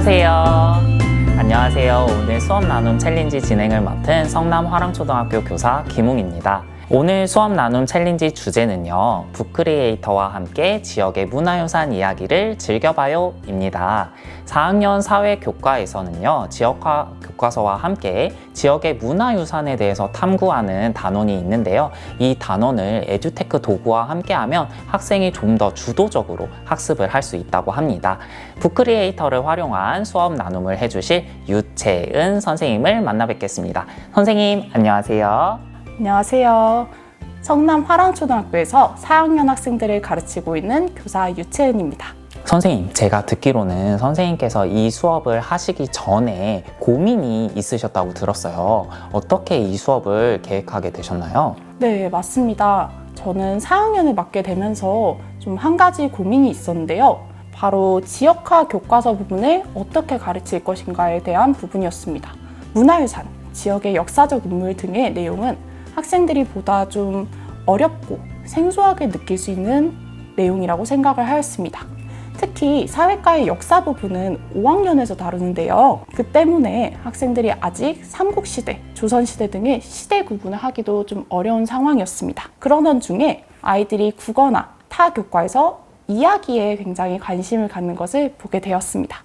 안녕하세요. 안녕하세요. 오늘 수업 나눔 챌린지 진행을 맡은 성남 화랑초등학교 교사 김웅입니다. 오늘 수업 나눔 챌린지 주제는요, 북크리에이터와 함께 지역의 문화유산 이야기를 즐겨봐요 입니다. 4학년 사회교과에서는요, 지역화 교과서와 함께 지역의 문화유산에 대해서 탐구하는 단원이 있는데요, 이 단원을 에듀테크 도구와 함께하면 학생이 좀 더 주도적으로 학습을 할 수 있다고 합니다. 북크리에이터를 활용한 수업 나눔을 해주실 유채은 선생님을 만나 뵙겠습니다. 선생님, 안녕하세요. 안녕하세요. 성남 화랑초등학교에서 4학년 학생들을 가르치고 있는 교사 유채은입니다. 선생님, 제가 듣기로는 선생님께서 이 수업을 하시기 전에 고민이 있으셨다고 들었어요. 어떻게 이 수업을 계획하게 되셨나요? 네, 맞습니다. 저는 4학년을 맡게 되면서 좀 한 가지 고민이 있었는데요. 바로 지역화 교과서 부분을 어떻게 가르칠 것인가에 대한 부분이었습니다. 문화유산, 지역의 역사적 인물 등의 내용은 학생들이 보다 좀 어렵고 생소하게 느낄 수 있는 내용이라고 생각을 하였습니다. 특히 사회과의 역사 부분은 5학년에서 다루는데요. 그 때문에 학생들이 아직 삼국시대, 조선시대 등의 시대 구분을 하기도 좀 어려운 상황이었습니다. 그러던 중에 아이들이 국어나 타 교과에서 이야기에 굉장히 관심을 갖는 것을 보게 되었습니다.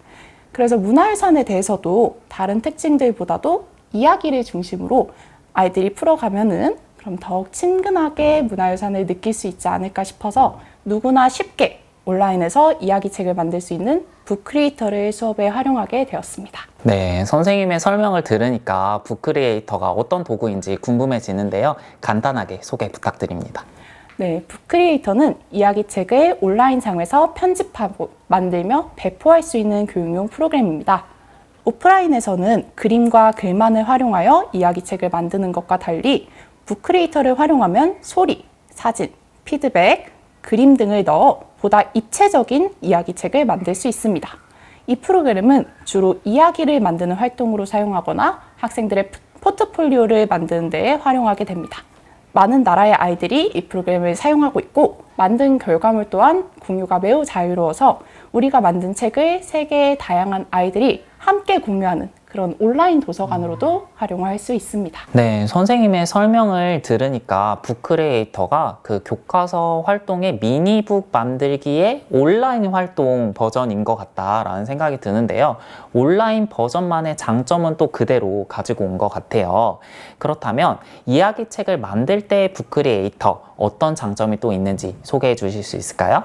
그래서 문화유산에 대해서도 다른 특징들보다도 이야기를 중심으로 아이들이 풀어가면은 그럼 더욱 친근하게 문화유산을 느낄 수 있지 않을까 싶어서 누구나 쉽게 온라인에서 이야기책을 만들 수 있는 북크리에이터를 수업에 활용하게 되었습니다. 네, 선생님의 설명을 들으니까 북크리에이터가 어떤 도구인지 궁금해지는데요. 간단하게 소개 부탁드립니다. 네, 북크리에이터는 이야기책을 온라인상에서 편집하고 만들며 배포할 수 있는 교육용 프로그램입니다. 오프라인에서는 그림과 글만을 활용하여 이야기책을 만드는 것과 달리 북크리에이터를 활용하면 소리, 사진, 피드백, 그림 등을 넣어 보다 입체적인 이야기책을 만들 수 있습니다. 이 프로그램은 주로 이야기를 만드는 활동으로 사용하거나 학생들의 포트폴리오를 만드는 데 활용하게 됩니다. 많은 나라의 아이들이 이 프로그램을 사용하고 있고 만든 결과물 또한 공유가 매우 자유로워서 우리가 만든 책을 세계의 다양한 아이들이 함께 공유하는 그런 온라인 도서관으로도 활용할 수 있습니다. 네, 선생님의 설명을 들으니까 북크리에이터가 그 교과서 활동의 미니북 만들기의 온라인 활동 버전인 것 같다라는 생각이 드는데요. 온라인 버전만의 장점은 또 그대로 가지고 온 것 같아요. 그렇다면 이야기책을 만들 때의 북크리에이터 어떤 장점이 또 있는지 소개해 주실 수 있을까요?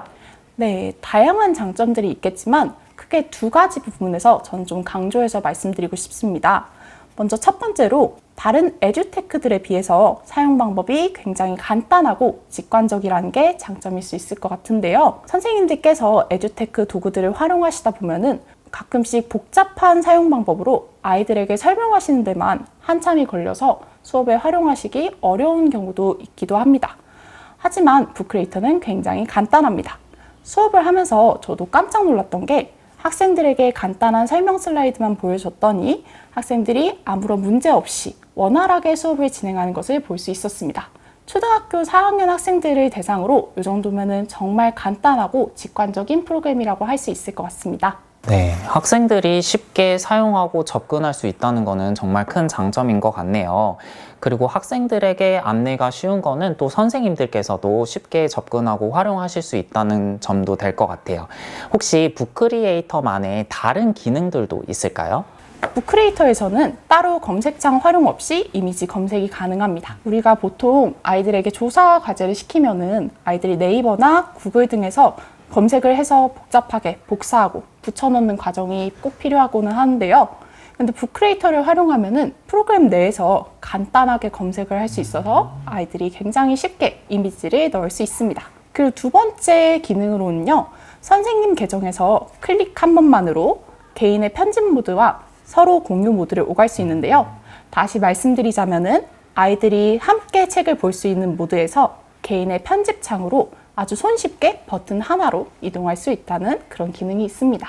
네, 다양한 장점들이 있겠지만 크게 두 가지 부분에서 저는 좀 강조해서 말씀드리고 싶습니다. 먼저 첫 번째로 다른 에듀테크들에 비해서 사용 방법이 굉장히 간단하고 직관적이라는 게 장점일 수 있을 것 같은데요. 선생님들께서 에듀테크 도구들을 활용하시다 보면은 가끔씩 복잡한 사용 방법으로 아이들에게 설명하시는 데만 한참이 걸려서 수업에 활용하시기 어려운 경우도 있기도 합니다. 하지만 북크리에이터는 굉장히 간단합니다. 수업을 하면서 저도 깜짝 놀랐던 게 학생들에게 간단한 설명 슬라이드만 보여줬더니 학생들이 아무런 문제 없이 원활하게 수업을 진행하는 것을 볼 수 있었습니다. 초등학교 4학년 학생들을 대상으로 이 정도면은 정말 간단하고 직관적인 프로그램이라고 할 수 있을 것 같습니다. 네, 학생들이 쉽게 사용하고 접근할 수 있다는 것은 정말 큰 장점인 것 같네요. 그리고 학생들에게 안내가 쉬운 거는 또 선생님들께서도 쉽게 접근하고 활용하실 수 있다는 점도 될 것 같아요. 혹시 북크리에이터만의 다른 기능들도 있을까요? 북크리에이터에서는 따로 검색창 활용 없이 이미지 검색이 가능합니다. 우리가 보통 아이들에게 조사 과제를 시키면은 아이들이 네이버나 구글 등에서 검색을 해서 복잡하게 복사하고 붙여넣는 과정이 꼭 필요하고는 하는데요. 근데 북크리에이터를 활용하면은 프로그램 내에서 간단하게 검색을 할 수 있어서 아이들이 굉장히 쉽게 이미지를 넣을 수 있습니다. 그리고 두 번째 기능으로는요, 선생님 계정에서 클릭 한 번만으로 개인의 편집 모드와 서로 공유 모드를 오갈 수 있는데요. 다시 말씀드리자면은 아이들이 함께 책을 볼 수 있는 모드에서 개인의 편집창으로 아주 손쉽게 버튼 하나로 이동할 수 있다는 그런 기능이 있습니다.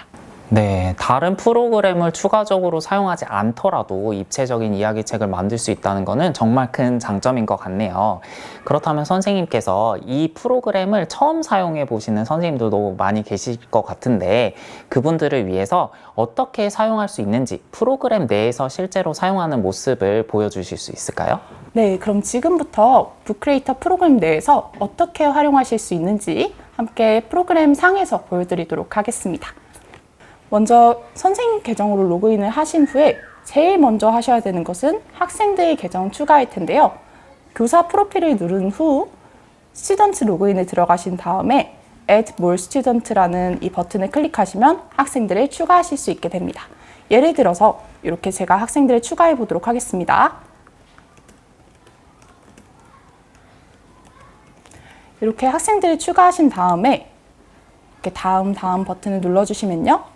네, 다른 프로그램을 추가적으로 사용하지 않더라도 입체적인 이야기책을 만들 수 있다는 것은 정말 큰 장점인 것 같네요. 그렇다면 선생님께서 이 프로그램을 처음 사용해 보시는 선생님들도 많이 계실 것 같은데 그분들을 위해서 어떻게 사용할 수 있는지 프로그램 내에서 실제로 사용하는 모습을 보여주실 수 있을까요? 네, 그럼 지금부터 북크리에이터 프로그램 내에서 어떻게 활용하실 수 있는지 함께 프로그램 상에서 보여드리도록 하겠습니다. 먼저 선생님 계정으로 로그인을 하신 후에 제일 먼저 하셔야 되는 것은 학생들 계정 추가일 텐데요. 교사 프로필을 누른 후 스튜던트 로그인에 들어가신 다음에 Add More Student라는 이 버튼을 클릭하시면 학생들을 추가하실 수 있게 됩니다. 예를 들어서 이렇게 제가 학생들을 추가해 보도록 하겠습니다. 이렇게 학생들을 추가하신 다음에 이렇게 다음 버튼을 눌러주시면요.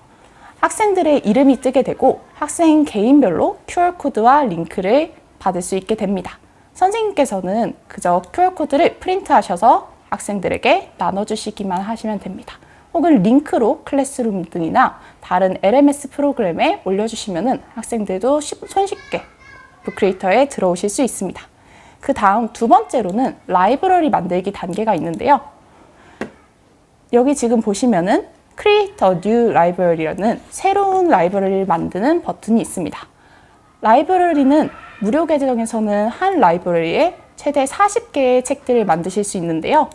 학생들의 이름이 뜨게 되고 학생 개인별로 QR코드와 링크를 받을 수 있게 됩니다. 선생님께서는 그저 QR코드를 프린트하셔서 학생들에게 나눠주시기만 하시면 됩니다. 혹은 링크로 클래스룸 등이나 다른 LMS 프로그램에 올려주시면 학생들도 손쉽게 북크리에이터에 들어오실 수 있습니다. 그 다음 두 번째로는 라이브러리 만들기 단계가 있는데요. 여기 지금 보시면은 Create a New Library라는 새로운 라이브러리를 만드는 버튼이 있습니다. 라이브러리는 무료 계정에서는 한 라이브러리에 최대 40개의 책들을 만드실 수 있는데요.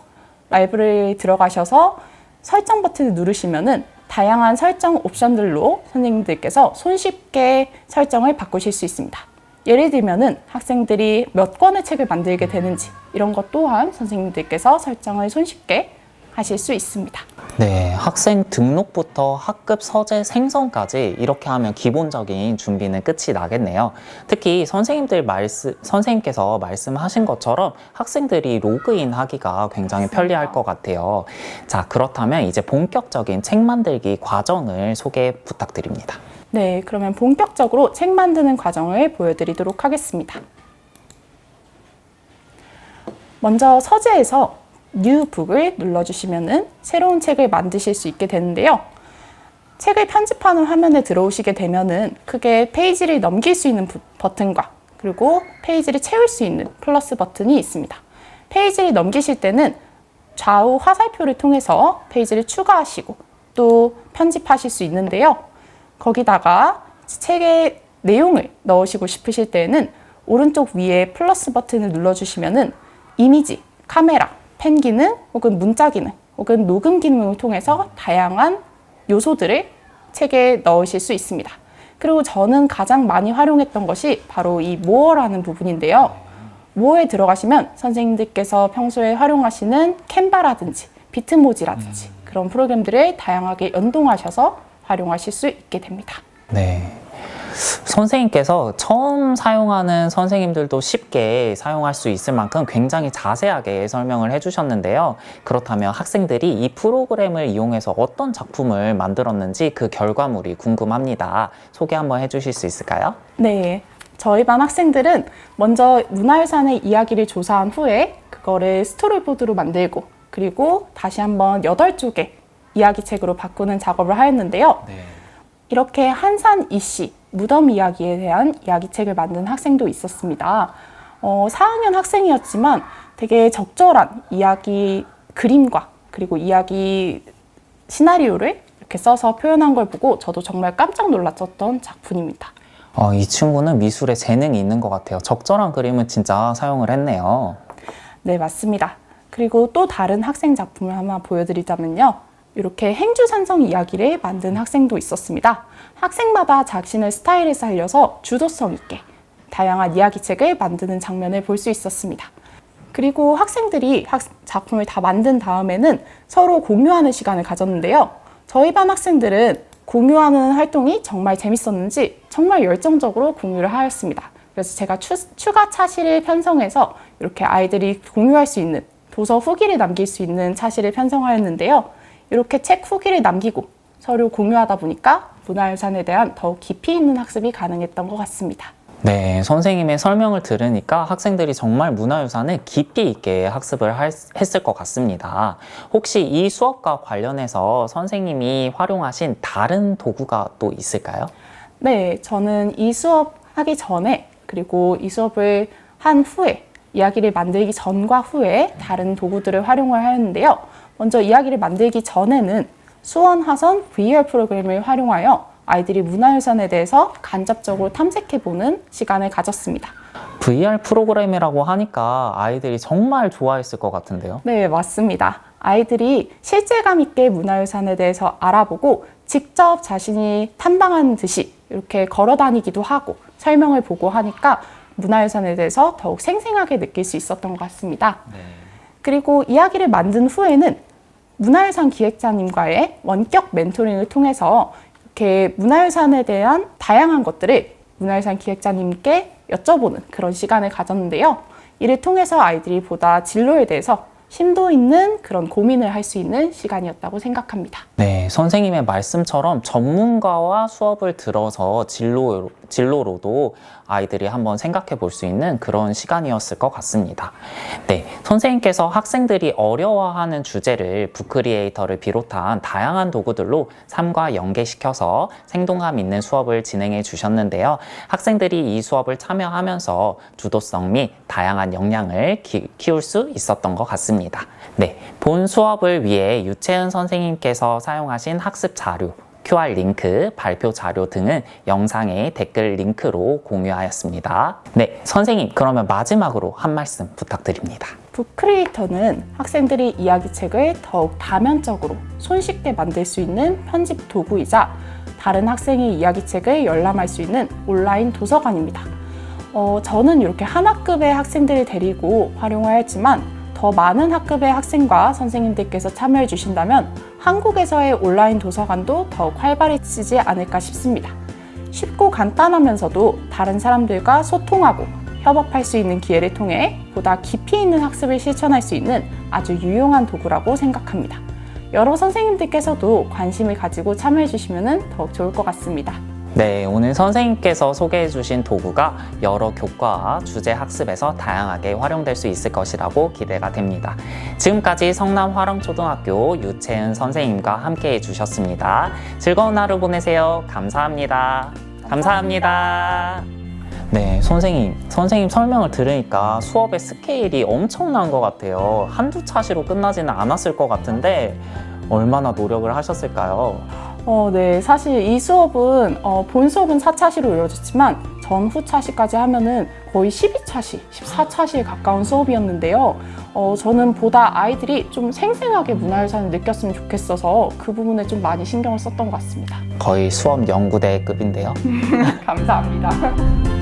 라이브러리에 들어가셔서 설정 버튼을 누르시면은 다양한 설정 옵션들로 선생님들께서 손쉽게 설정을 바꾸실 수 있습니다. 예를 들면은 학생들이 몇 권의 책을 만들게 되는지 이런 것 또한 선생님들께서 설정을 손쉽게 하실 수 있습니다. 네, 학생 등록부터 학급 서재 생성까지 이렇게 하면 기본적인 준비는 끝이 나겠네요. 특히 선생님께서 말씀하신 것처럼 학생들이 로그인 하기가 굉장히 편리할 것 같아요. 자, 그렇다면 이제 본격적인 책 만들기 과정을 소개 부탁드립니다. 네, 그러면 본격적으로 책 만드는 과정을 보여드리도록 하겠습니다. 먼저 서재에서 New Book을 눌러주시면 새로운 책을 만드실 수 있게 되는데요. 책을 편집하는 화면에 들어오시게 되면은 크게 페이지를 넘길 수 있는 버튼과 그리고 페이지를 채울 수 있는 플러스 버튼이 있습니다. 페이지를 넘기실 때는 좌우 화살표를 통해서 페이지를 추가하시고 또 편집하실 수 있는데요. 거기다가 책의 내용을 넣으시고 싶으실 때는 오른쪽 위에 플러스 버튼을 눌러주시면은 이미지, 카메라, 펜 기능, 혹은 문자 기능, 혹은 녹음 기능을 통해서 다양한 요소들을 책에 넣으실 수 있습니다. 그리고 저는 가장 많이 활용했던 것이 바로 이 모어라는 부분인데요. 모어에 들어가시면 선생님들께서 평소에 활용하시는 캔바라든지 비트모지라든지 그런 프로그램들을 다양하게 연동하셔서 활용하실 수 있게 됩니다. 네. 선생님께서 처음 사용하는 선생님들도 쉽게 사용할 수 있을 만큼 굉장히 자세하게 설명을 해주셨는데요. 그렇다면 학생들이 이 프로그램을 이용해서 어떤 작품을 만들었는지 그 결과물이 궁금합니다. 소개 한번 해주실 수 있을까요? 네. 저희 반 학생들은 먼저 문화유산의 이야기를 조사한 후에 그거를 스토리보드로 만들고 그리고 다시 한번 8쪽의 이야기책으로 바꾸는 작업을 하였는데요. 네. 이렇게 한산 이씨 무덤 이야기에 대한 이야기책을 만든 학생도 있었습니다. 4학년 학생이었지만 되게 적절한 이야기 그림과 그리고 이야기 시나리오를 이렇게 써서 표현한 걸 보고 저도 정말 깜짝 놀랐었던 작품입니다. 이 친구는 미술에 재능이 있는 것 같아요. 적절한 그림은 진짜 사용을 했네요. 네, 맞습니다. 그리고 또 다른 학생 작품을 하나 보여드리자면요. 이렇게 행주산성 이야기를 만든 학생도 있었습니다. 학생마다 자신의 스타일을 살려서 주도성 있게 다양한 이야기책을 만드는 장면을 볼 수 있었습니다. 그리고 학생들이 작품을 다 만든 다음에는 서로 공유하는 시간을 가졌는데요. 저희 반 학생들은 공유하는 활동이 정말 재밌었는지 정말 열정적으로 공유를 하였습니다. 그래서 제가 추가 차시를 편성해서 이렇게 아이들이 공유할 수 있는 도서 후기를 남길 수 있는 차시를 편성하였는데요. 이렇게 책 후기를 남기고 서로 공유하다 보니까 문화유산에 대한 더욱 깊이 있는 학습이 가능했던 것 같습니다. 네, 선생님의 설명을 들으니까 학생들이 정말 문화유산을 깊이 있게 학습을 했을 것 같습니다. 혹시 이 수업과 관련해서 선생님이 활용하신 다른 도구가 또 있을까요? 네, 저는 이 수업 하기 전에 그리고 이 수업을 한 후에 이야기를 만들기 전과 후에 다른 도구들을 활용을 하였는데요. 먼저 이야기를 만들기 전에는 수원화선 VR 프로그램을 활용하여 아이들이 문화유산에 대해서 간접적으로 탐색해보는 시간을 가졌습니다. VR 프로그램이라고 하니까 아이들이 정말 좋아했을 것 같은데요. 네, 맞습니다. 아이들이 실질감 있게 문화유산에 대해서 알아보고 직접 자신이 탐방하는 듯이 이렇게 걸어 다니기도 하고 설명을 보고 하니까 문화유산에 대해서 더욱 생생하게 느낄 수 있었던 것 같습니다. 네. 그리고 이야기를 만든 후에는 문화유산 기획자님과의 원격 멘토링을 통해서 이렇게 문화유산에 대한 다양한 것들을 문화유산 기획자님께 여쭤보는 그런 시간을 가졌는데요. 이를 통해서 아이들이 보다 진로에 대해서 심도 있는 그런 고민을 할 수 있는 시간이었다고 생각합니다. 네, 선생님의 말씀처럼 전문가와 수업을 들어서 진로로도 아이들이 한번 생각해 볼 수 있는 그런 시간이었을 것 같습니다. 네, 선생님께서 학생들이 어려워하는 주제를 북크리에이터를 비롯한 다양한 도구들로 삶과 연계시켜서 생동감 있는 수업을 진행해 주셨는데요. 학생들이 이 수업을 참여하면서 주도성 및 다양한 역량을 키울 수 있었던 것 같습니다. 네, 본 수업을 위해 유채은 선생님께서 사용하신 학습 자료, QR 링크, 발표 자료 등은 영상의 댓글 링크로 공유하였습니다. 네, 선생님, 그러면 마지막으로 한 말씀 부탁드립니다. 북크리에이터는 학생들이 이야기책을 더욱 다면적으로 손쉽게 만들 수 있는 편집 도구이자 다른 학생의 이야기책을 열람할 수 있는 온라인 도서관입니다. 저는 이렇게 한 학급의 학생들을 데리고 활용을 했지만 더 많은 학급의 학생과 선생님들께서 참여해 주신다면 한국에서의 온라인 도서관도 더욱 활발해지지 않을까 싶습니다. 쉽고 간단하면서도 다른 사람들과 소통하고 협업할 수 있는 기회를 통해 보다 깊이 있는 학습을 실천할 수 있는 아주 유용한 도구라고 생각합니다. 여러 선생님들께서도 관심을 가지고 참여해 주시면 더욱 좋을 것 같습니다. 네, 오늘 선생님께서 소개해 주신 도구가 여러 교과와 주제 학습에서 다양하게 활용될 수 있을 것이라고 기대가 됩니다. 지금까지 성남화랑초등학교 유채은 선생님과 함께 해주셨습니다. 즐거운 하루 보내세요. 감사합니다. 감사합니다. 네, 선생님 설명을 들으니까 수업의 스케일이 엄청난 것 같아요. 한두 차시로 끝나지는 않았을 것 같은데 얼마나 노력을 하셨을까요? 네, 사실 이 수업은 본 수업은 4차시로 이루어졌지만 전후 차시까지 하면은 거의 12차시, 14차시에 가까운 수업이었는데요. 저는 보다 아이들이 좀 생생하게 문화유산을 느꼈으면 좋겠어서 그 부분에 좀 많이 신경을 썼던 것 같습니다. 거의 수업 연구대급인데요. 감사합니다.